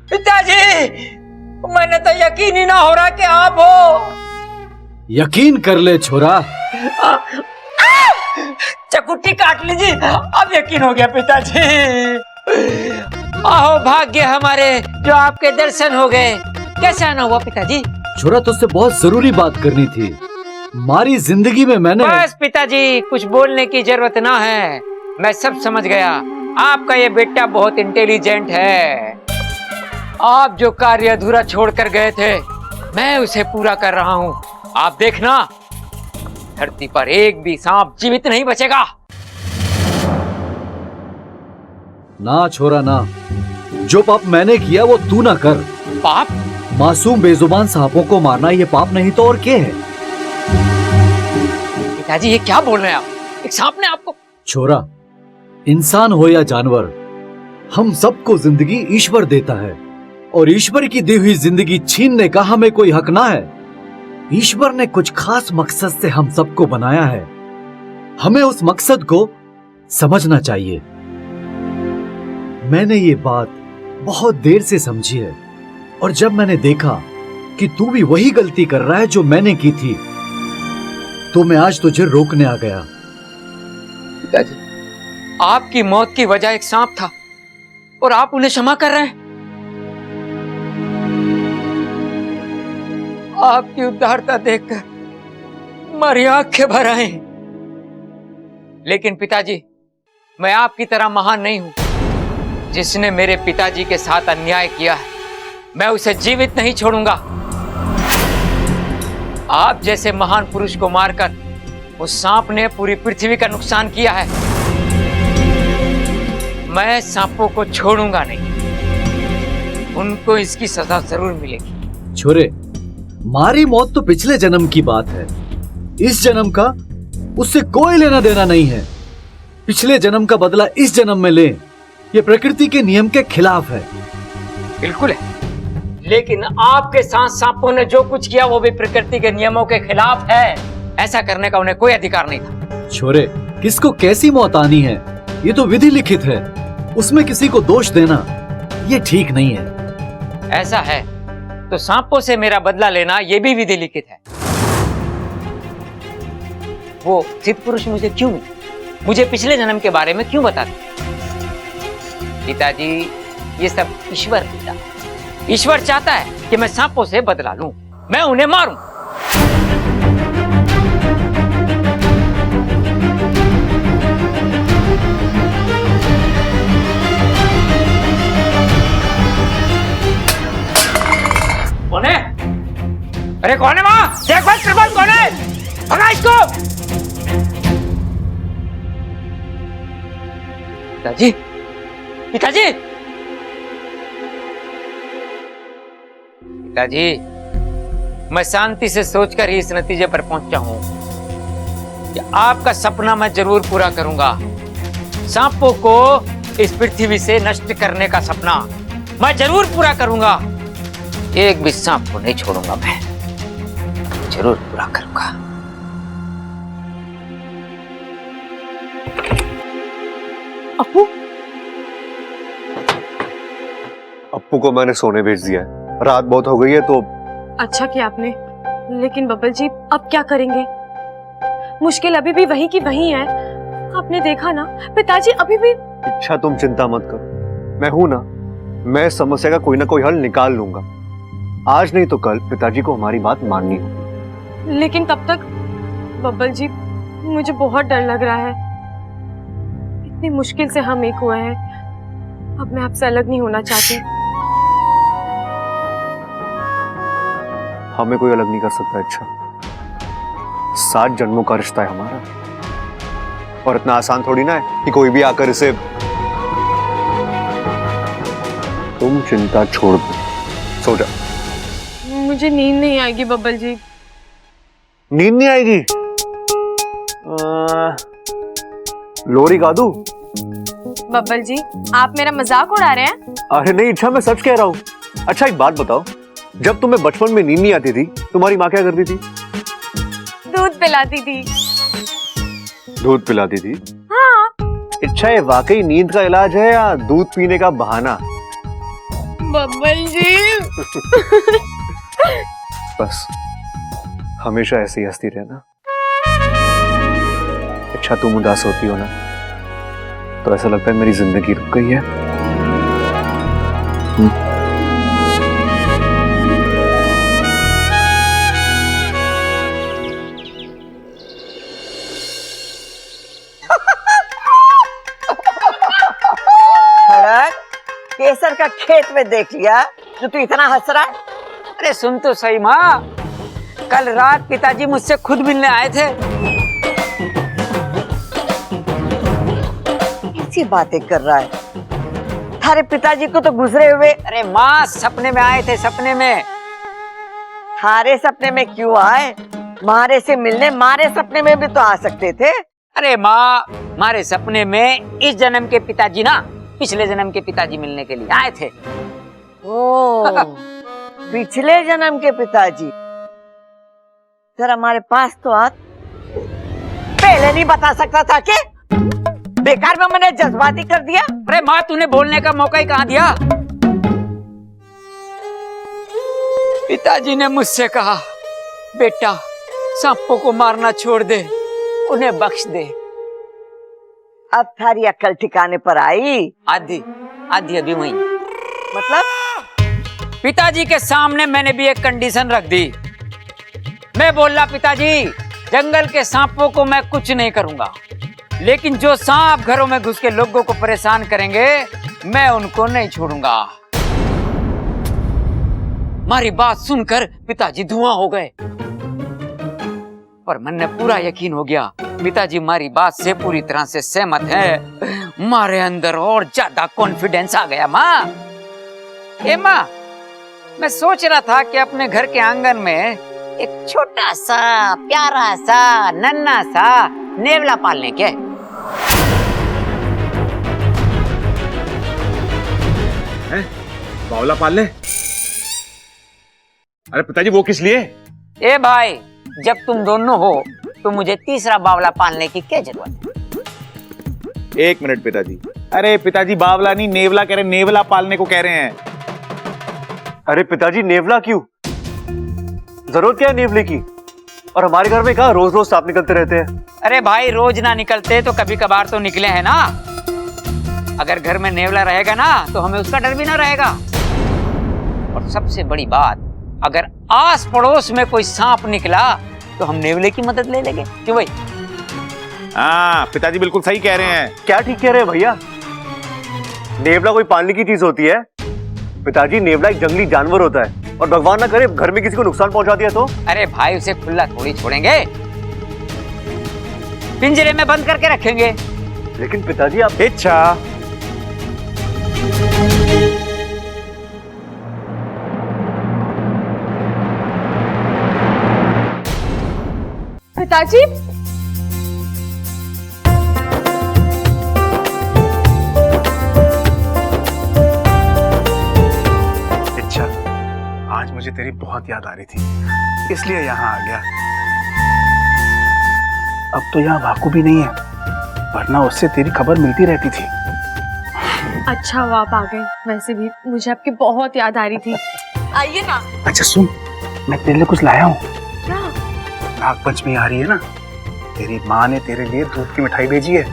पिताजी, मैंने तो यकीन ही ना हो रहा कि आप हो। यकीन कर ले छोरा। चकुट्टी काट लीजिए, अब यकीन हो गया पिताजी। आहो भाग्य हमारे जो आपके दर्शन हो गए। कैसे आना हुआ पिताजी? छोरा तुझसे बहुत जरूरी बात करनी थी। हमारी जिंदगी में मैंने। बस पिताजी, कुछ बोलने की जरूरत ना है, मैं सब समझ गया। आपका ये बेटा बहुत इंटेलिजेंट है। आप जो कार्य अधूरा छोड़कर गए थे, मैं उसे पूरा कर रहा हूँ। आप देखना, धरती पर एक भी सांप जीवित नहीं बचेगा। ना छोरा ना, जो पाप मैंने किया वो तू ना कर। पाप? मासूम बेजुबान सांपों को मारना ये पाप नहीं तो और क्या है? पिताजी ये क्या बोल रहे हैं आप? एक सांप ने आपको? छोरा, इंसान हो या जानवर, हम सबको जिंदगी ईश्वर देता है और ईश्वर की दी हुई जिंदगी छीनने का हमें कोई हक ना है। ईश्वर ने कुछ खास मकसद से हम सबको बनाया है, हमें उस मकसद को समझना चाहिए। मैंने ये बात बहुत देर से समझी है और जब मैंने देखा कि तू भी वही गलती कर रहा है जो मैंने की थी, तो मैं आज तुझे रोकने आ गया। पिताजी, आपकी मौत की वजह एक सांप था और आप उन्हें क्षमा कर रहे हैं। आपकी उदारता देखकर हमारी आंखें भर आई। लेकिन पिताजी, मैं आपकी तरह महान नहीं हूं। जिसने मेरे पिताजी के साथ अन्याय किया है, मैं उसे जीवित नहीं छोड़ूंगा। आप जैसे महान पुरुष को मारकर उस सांप ने पूरी पृथ्वी का नुकसान किया है। मैं सांपों को छोड़ूंगा नहीं, उनको इसकी सजा जरूर मिलेगी। छोरे, मारी मौत तो पिछले जन्म की बात है, इस जन्म का उससे कोई लेना देना नहीं है। पिछले जन्म का बदला इस जन्म में ले, ये प्रकृति के नियम के खिलाफ है। बिल्कुल है, लेकिन आपके साथ सांपों ने जो कुछ किया वो भी प्रकृति के नियमों के खिलाफ है। ऐसा करने का उन्हें कोई अधिकार नहीं था। छोरे, किसको कैसी मौत आनी है ये तो विधि लिखित है, उसमें किसी को दोष देना ये ठीक नहीं है। ऐसा है तो सांपों से मेरा बदला लेना ये भी विधि लिखित है। वो सिद्ध पुरुष मुझे क्यों मिले? मुझे पिछले जन्म के बारे में क्यों बताते? पिताजी, ये सब ईश्वर देता है। ईश्वर चाहता है कि मैं सांपों से बदला लूं, मैं उन्हें मारूं। कौन है? अरे कौन है वहां? देख भाई, कृपाल कौन है? भगा इसको। पिताजी, पिताजी, पिताजी, मैं शांति से सोचकर ही इस नतीजे पर पहुंचा हूं कि आपका सपना मैं जरूर पूरा करूंगा। सांपों को इस पृथ्वी से नष्ट करने का सपना मैं जरूर पूरा करूंगा। एक भी सांप को नहीं छोड़ूंगा, मैं जरूर पूरा करूंगा। अप्पू? अप्पू को मैंने सोने भेज दिया है, रात बहुत हो गई है तो। अच्छा किया आपने, लेकिन बब्बल जी अब क्या करेंगे? मुश्किल अभी भी वही की वही है। आपने देखा ना, पिताजी अभी भी। अच्छा तुम चिंता मत करो, मैं हूं ना, मैं समस्या का कोई ना कोई हल निकाल लूंगा। आज नहीं तो कल पिताजी को हमारी बात माननी होगी। लेकिन तब तक बब्बल जी, मुझे बहुत डर लग रहा है। इतनी मुश्किल से हम एक हुए हैं, अब मैं आपसे अलग नहीं होना चाहती। हमें कोई अलग नहीं कर सकता। अच्छा, 7 जन्मों का रिश्ता है हमारा, और इतना आसान थोड़ी ना है कि कोई भी आकर इसे। तुम चिंता छोड़ दो, सो जा। मुझे नींद नहीं आएगी बब्बल जी। नींद नहीं आएगी? लोरी गा दूं? बब्बल जी, आप मेरा मजाक उड़ा रहे हैं? अरे नहीं, अच्छा मैं सच कह रहा हूँ। अच्छा एक बात बताओ, जब तुम्हें बचपन में नींद नहीं आती थी, तुम्हारी माँ क्या करती थी? दूध पिलाती थी। दूध पिलाती थी? हाँ। इच्छा ये वाकई नींद का इलाज है या दूध पीने का बहाना? बब्बल जी। बस हमेशा ऐसे ही हंसती रहना। इच्छा तुम उदास होती हो ना तो ऐसा लगता है मेरी जिंदगी रुक गई है। केसर का खेत में देख लिया जो तू इतना हंस रहा है। अरे सुन तो सही माँ, कल रात पिताजी मुझसे खुद मिलने आए थे। ऐसी बातें कर रहा है? थारे पिताजी को तो गुजरे हुए। अरे माँ, सपने में आए थे, सपने में। थारे सपने में क्यों आए? मारे से मिलने मारे सपने में भी तो आ सकते थे। अरे माँ, हमारे सपने में इस जन्म के पिताजी ना पिछले जन्म के पिताजी मिलने के लिए आए थे। ओ, पिछले जन्म के पिताजी। जरा हमारे पास तो आ, पहले नहीं बता सकता था कि? बेकार में मैंने जज्बाती कर दिया। अरे माँ, तूने बोलने का मौका ही कहाँ दिया? पिताजी ने मुझसे कहा, बेटा सांपों को मारना छोड़ दे, उन्हें बख्श दे। अब थारी अक्ल ठिकाने पर आई? आधी आधी अभी वही। मतलब? पिताजी के सामने मैंने भी एक कंडीशन रख दी। मैं बोला, पिताजी जंगल के सांपों को मैं कुछ नहीं करूंगा, लेकिन जो सांप घरों में घुस के लोगों को परेशान करेंगे मैं उनको नहीं छोड़ूंगा। हमारी बात सुनकर पिताजी धुआं हो गए, पर मन पूरा यकीन हो गया पिताजी हमारी बात से पूरी तरह से सहमत है। हमारे अंदर और ज्यादा कॉन्फिडेंस आ गया। माँ, माँ, मैं सोच रहा था कि अपने घर के आंगन में एक छोटा सा प्यारा सा नन्हा सा नेवला पालने के। बावला पाल ले? अरे पिताजी वो किस लिए? ए भाई, जब तुम दोनों हो तो मुझे तीसरा बावला पालने की क्या जरूरत है? एक मिनट पिताजी। अरे पिताजी बावला नहीं नेवला कह रहे, नेवला पालने को कह रहे हैं। अरे पिताजी नेवला क्यों? जरूरत क्या है नेवले की? और हमारे घर में कहा रोज रोज सांप निकलते रहते हैं। अरे भाई, रोज ना निकलते तो कभी कभार तो निकले हैं ना। अगर घर में नेवला रहेगा ना तो हमें उसका डर भी ना रहेगा। और सबसे बड़ी बात, अगर आस पड़ोस में कोई सांप निकला तो हम नेवले की मदद ले लेंगे। क्यों भाई? हाँ पिताजी बिल्कुल सही कह रहे हैं। क्या ठीक कह रहे हैं भैया? नेवला कोई पालने की चीज होती है? पिताजी नेवला एक जंगली जानवर होता है, और भगवान ना करे घर में किसी को नुकसान पहुंचा दिया तो? अरे भाई, उसे खुला थोड़ी छोड़ेंगे, पिंजरे में बंद करके रखेंगे। लेकिन पिताजी आप इच्छा, पिताजी, इच्छा, आज मुझे तेरी बहुत याद आ रही थी, इसलिए यहाँ आ गया। अब तो यहाँ वाकू भी नहीं है, वरना उससे तेरी खबर मिलती रहती थी। अच्छा हुआ आप आ गए। वैसे भी मुझे आपकी बहुत याद आ रही थी। आइए ना। अच्छा सुन, मैं तेरे लिए कुछ लाया हूँ। क्या? नाग पंचमी आ रही है ना, तेरी माँ ने तेरे लिए दूध की मिठाई भेजी है।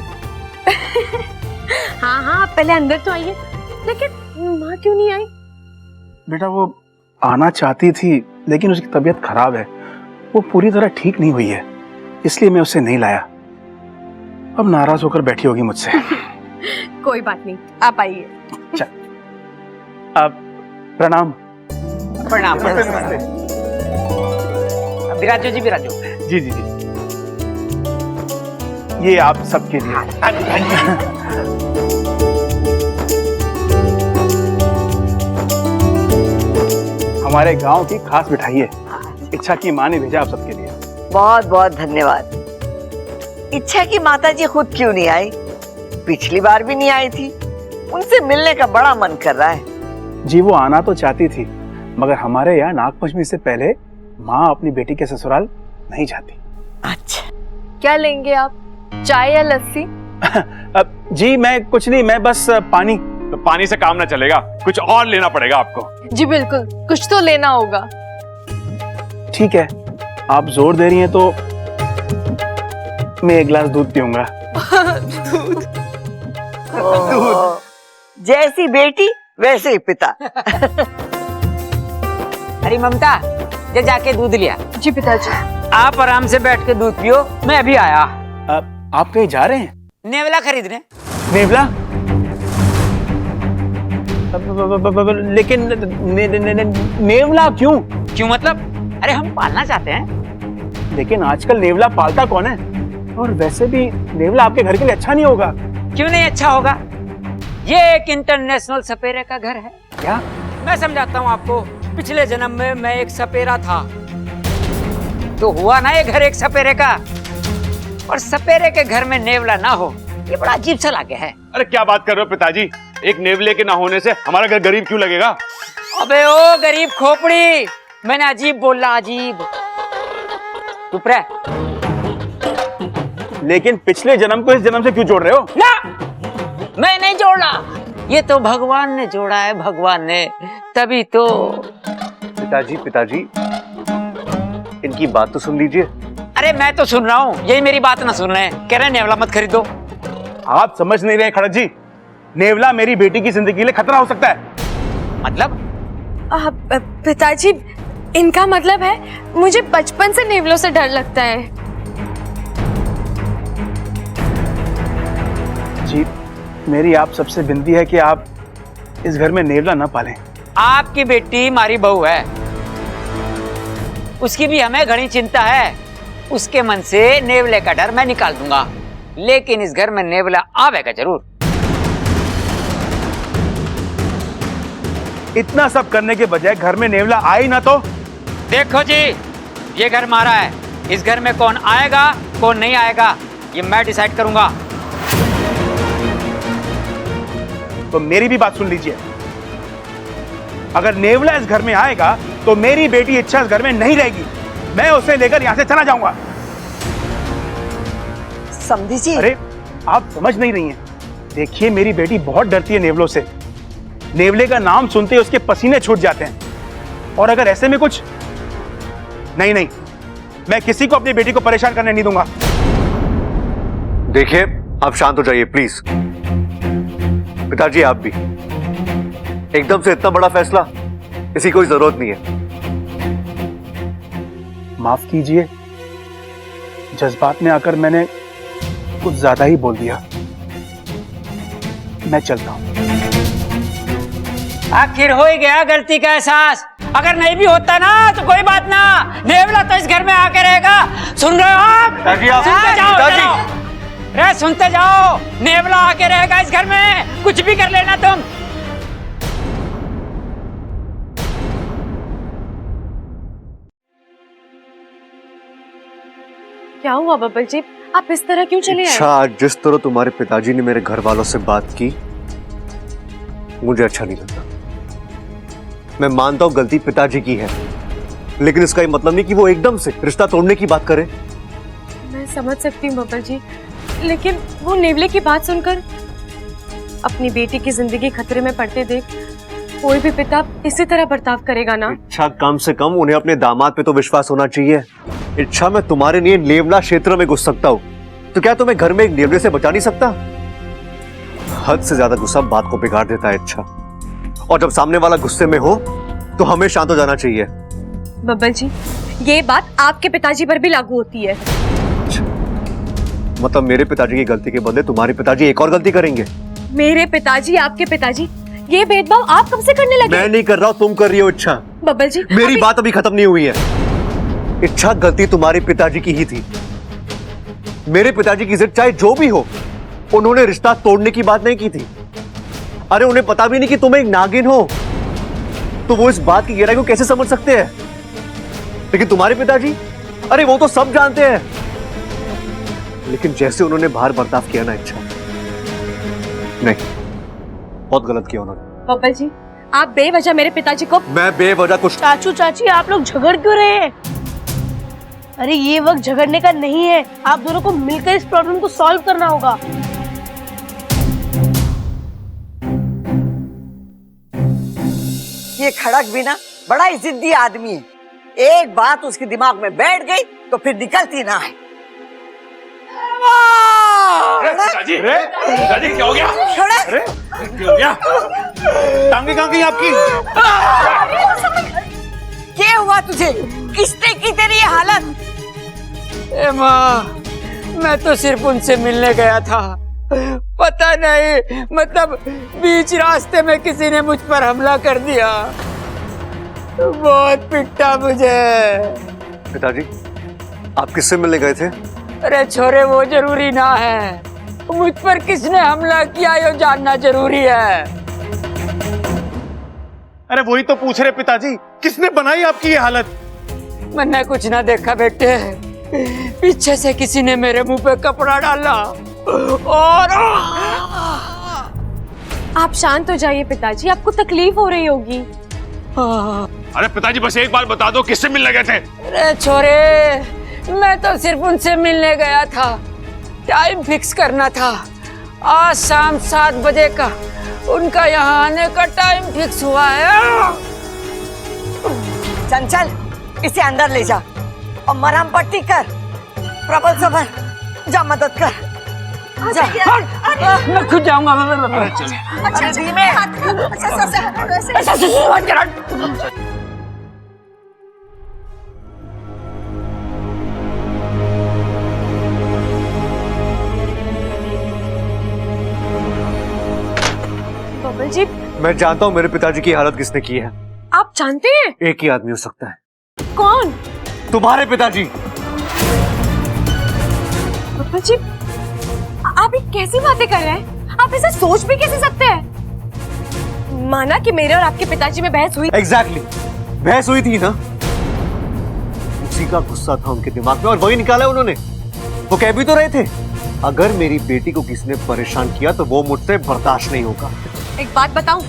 हाँ हाँ, आप पहले अंदर तो आइए। लेकिन माँ क्यों नहीं आई? बेटा वो आना चाहती थी, लेकिन उसकी तबीयत खराब है, वो पूरी तरह ठीक नहीं हुई है, इसलिए मैं उसे नहीं लाया। अब नाराज होकर बैठी होगी मुझसे। कोई बात नहीं, आप आइए। अब प्रणाम। प्रणाम। विराजो जी, विराजो। जी जी जी, ये आप सबके लिए। हमारे गांव की खास मिठाई है, इच्छा की माँ ने भेजा आप सबके लिए। बहुत बहुत धन्यवाद। इच्छा की माताजी खुद क्यों नहीं आई? पिछली बार भी नहीं आई थी। उनसे मिलने का बड़ा मन कर रहा है। जी वो आना तो चाहती थी, मगर हमारे यहाँ नागपंचमी से पहले माँ अपनी बेटी के ससुराल नहीं जाती। अच्छा, क्या लेंगे आप? चाय या लस्सी? जी मैं कुछ नहीं, मैं बस पानी। तो पानी से काम ना चलेगा, कुछ और लेना पड़ेगा आपको। जी बिल्कुल, कुछ तो लेना होगा। ठीक है, आप जोर दे रही हैं तो मैं एक गिलास दूध पीऊंगा। जैसी बेटी वैसे ही पिता। अरे ममता, ये जाके दूध लिया। जी पिताजी। आप आराम से बैठ के दूध पियो, मैं अभी आया। आप कहीं जा रहे हैं? नेवला खरीदने। नेवला? लेकिन नेवला क्यों? क्यों मतलब? अरे हम पालना चाहते हैं। लेकिन आजकल नेवला पालता कौन है? और वैसे भी नेवला आपके घर के लिए अच्छा नहीं होगा। क्यों नहीं अच्छा होगा? ये एक इंटरनेशनल सपेरे का घर है। क्या? मैं समझाता हूँ आपको। पिछले जन्म में मैं एक सपेरा था, तो हुआ ना ये घर एक सपेरे का। और सपेरे के घर में नेवला ना हो, ये बड़ा अजीब सा लगे है। अरे क्या बात कर रहे हो पिताजी, एक नेवले के ना होने से हमारा घर गरीब क्यों लगेगा? अबे ओ गरीब खोपड़ी, मैंने अजीब बोला, अजीब। चुप रह। लेकिन पिछले जन्म को इस जन्म से क्यों जोड़ रहे हो? ना, मैं नहीं जोड़ा, ये तो भगवान ने जोड़ा है, भगवान ने। तभी तो। पिताजी इनकी बात तो सुन लीजिए। अरे मैं तो सुन रहा हूँ, यही मेरी बात ना सुन रहे हैं। कह रहे हैं नेवला मत खरीदो। आप समझ नहीं रहे खड़क जी, नेवला मेरी बेटी की जिंदगी के लिए खतरा हो सकता है। मतलब? पिताजी, इनका मतलब है मुझे बचपन से नेवलों से डर लगता है। जी, मेरी आप सबसे विनती है कि आप इस घर में नेवला न पालें। आपकी बेटी हमारी बहू है, उसकी भी हमें घनी चिंता है। उसके मन से नेवले का डर मैं निकाल दूंगा, लेकिन इस घर में नेवला आवेगा जरूर। इतना सब करने के बजाय घर में नेवला आई ना तो? देखो जी, ये घर हमारा है। इस घर में कौन आएगा कौन नहीं आएगा ये मैं डिसाइड करूंगा। तो मेरी भी बात सुन लीजिए। अगर नेवला इस घर में आएगा तो मेरी बेटी इच्छा इस घर में नहीं रहेगी। मैं उसे लेकर यहां से चला जाऊंगा। समझी जी। अरे आप समझ नहीं रही हैं। देखिए, मेरी बेटी बहुत डरती है नेवलों से। नेवले का नाम सुनते ही उसके पसीने छूट जाते हैं। और अगर ऐसे में कुछ नहीं, मैं किसी को अपनी बेटी को परेशान करने नहीं दूंगा। देखिए, आप शांत हो जाइए प्लीज। पिताजी आप भी। एकदम से इतना बड़ा फैसला, इसकी कोई जरूरत नहीं है। माफ कीजिए, जज्बात में आकर मैंने कुछ ज्यादा ही बोल दिया। मैं चलता हूं। आखिर हो ही गया गलती का एहसास। अगर नहीं भी होता ना तो कोई बात ना, नेवला तो इस घर में आके रहेगा। सुन रहे हो आप? पिताजी आप। सुनते जाओ, पिताजी। जाओ। रे सुनते जाओ, नेवला आके रहेगा इस घर में, कुछ भी कर लेना तुम। क्या हुआ बब्बल जी, आप इस तरह क्यों चले आए? अच्छा, आज जिस तरह तुम्हारे पिताजी ने मेरे घर वालों से बात की, मुझे अच्छा नहीं लगता। मैं मानता हूं गलती पिताजी की है, लेकिन इसका ये मतलब नहीं कि वो एकदम से रिश्ता तोड़ने की बात करे। मैं समझ सकती हूँ बब्बल जी, लेकिन वो नेवले की बात सुनकर अपनी बेटी की जिंदगी खतरे में पड़ते देख कोई भी पिता इसी तरह बर्ताव करेगा ना। इच्छा, कम से कम उन्हें अपने दामाद पे तो विश्वास होना चाहिए। इच्छा, मैं तुम्हारे लिए नेवला क्षेत्र में घुस सकता हूँ, तो क्या तुम्हें घर में एक नेवले से बचा नहीं सकता? हद से ज्यादा गुस्सा बात को बिगाड़ देता है इच्छा, और जब सामने वाला गुस्से में हो तो हमें शांत हो जाना चाहिए। बब्बल जी, ये बात आपके पिताजी पर भी लागू होती है। मतलब मेरे पिताजी की गलती के बदले तुम्हारे पिताजी एक और गलती करेंगे? मेरे पिताजी, आपके पिताजी, ये भेदभाव आप कब से करने लगे? मैं नहीं कर रहा हूँ, तुम कर रही हो इच्छा। बब्बल जी, मेरी बात अभी खत्म नहीं हुई है। इच्छा, गलती तुम्हारे पिताजी की ही थी। मेरे पिताजी की जिद चाहे जो भी हो, उन्होंने रिश्ता तोड़ने की बात नहीं की थी। अरे उन्हें पता भी नहीं कि तुम एक नागिन हो, तो वो इस बात की गहराई को कैसे समझ सकते हैं? लेकिन तुम्हारे पिताजी, अरे वो तो सब जानते हैं। लेकिन जैसे उन्होंने बाहर बर्ताव किया ना इच्छा, नहीं, बहुत गलत किया उन्होंने। बब्बल जी, आप बेवजह मेरे पिताजी को। मैं बेवजह कुछ। चाचू चाची, आप लोग झगड़ क्यों रहे हैं? अरे ये वक्त झगड़ने का नहीं है, आप दोनों को मिलकर इस प्रॉब्लम को सॉल्व करना होगा। ये खड़क भी ना बड़ा ही जिद्दी आदमी है। एक बात उसके दिमाग में बैठ गई तो फिर निकलती ना है। पिताजी पिताजी क्या हो गया? खड़क अरे क्या हो गया? टांगे कहाँ गई आपकी? क्या हुआ तुझे? किसने की तेरी ये हालत? ए माँ, मैं तो सिर्फ उनसे मिलने गया था। पता नहीं, मतलब बीच रास्ते में किसी ने मुझ पर हमला कर दिया। बहुत पिटा मुझे। पिताजी, आप किससे मिलने गए थे? अरे छोरे, वो जरूरी ना है। मुझ पर किसने हमला किया ये जानना जरूरी है। अरे वही तो पूछ रहे पिताजी, किसने बनाई आपकी ये हालत? मैंने कुछ ना देखा बेटे, पीछे से किसी ने मेरे मुंह पे कपड़ा डाला और आप शांत हो जाइए पिताजी, आपको तकलीफ हो रही होगी। अरे पिताजी बस एक बार बता दो, किससे मिलने गए थे? अरे छोरे, मैं तो सिर्फ उनसे मिलने गया था। टाइम फिक्स करना था। आज शाम 7 बजे का उनका यहाँ आने का टाइम फिक्स हुआ है। चंचल, इसे अंदर ले जा और मरहम पट्टी कर। प्रबल सबर, जा मदद कर। जा। मैं खुद जाऊंगा। अच्छा धीमे। बबल जी, मैं जानता हूँ मेरे पिताजी की हालत किसने की है। आप जानते हैं एक ही आदमी हो सकता है। कौन? तुम्हारे पिताजी। बबल जी, आप ये कैसी बातें कर रहे हैं? आप ऐसे सोच भी कैसे सकते हैं? माना कि मेरे और आपके पिताजी में बहस हुई। एग्जैक्टली, बहस हुई थी ना, उसी का गुस्सा था उनके दिमाग में और वही निकाला उन्होंने। वो कह भी तो रहे थे, अगर मेरी बेटी को किसी ने परेशान किया तो वो मुझसे बर्दाश्त नहीं होगा। एक बात बताऊं,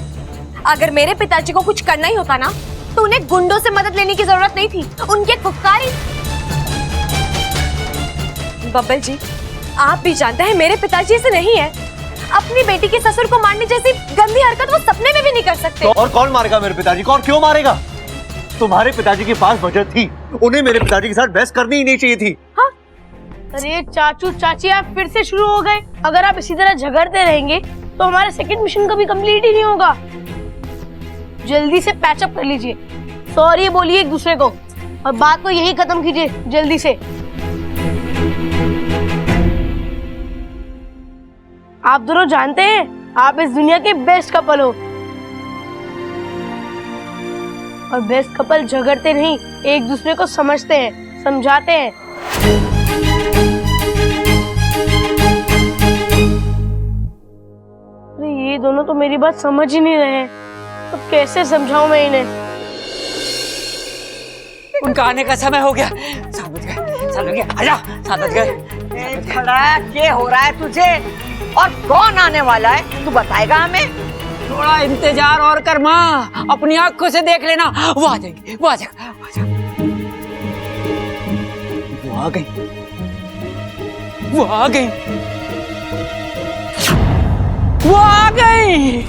अगर मेरे पिताजी को कुछ करना ही होता ना तो उन्हें गुंडों से मदद लेने की जरूरत नहीं थी, उनके फुफकारी। बब्बल जी, आप भी जानते हैं मेरे पिताजी ऐसे नहीं है। अपनी बेटी के ससुर को मारने जैसी गंदी हरकत वो सपने में भी नहीं कर सकते। तो और कौन मारेगा मेरे पिताजी को, और क्यों मारेगा? तुम्हारे पिताजी के पास वजह थी, उन्हें मेरे पिताजी के साथ बहस करनी ही नहीं चाहिए थी। हाँ? अरे चाचू चाची, आप फिर से शुरू हो गए। अगर आप इसी तरह झगड़ते रहेंगे तो हमारा सेकंड मिशन कभी कंप्लीट ही नहीं होगा। जल्दी से पैचअप कर लीजिए, सॉरी बोलिए एक दूसरे को और बात को यही खत्म कीजिए जल्दी से। आप दोनों जानते हैं आप इस दुनिया के बेस्ट कपल हो, और बेस्ट कपल झगड़ते नहीं, एक दूसरे को समझते हैं, समझाते हैं। अरे ये दोनों तो मेरी बात समझ ही नहीं रहे हैं, तो कैसे समझाऊं मैं इन्हें? उनका आने का समय हो गया। 7 बज गए। आजा, 7 बज गए। खड़ा क्या हो रहा है तुझे? और कौन आने वाला है तू बताएगा हमें? थोड़ा इंतजार और कर माँ, अपनी आंखों से देख लेना। वो आ जाएगी, वो आ जाएगा। वो आ गई, वो आ गई, वो आ गई।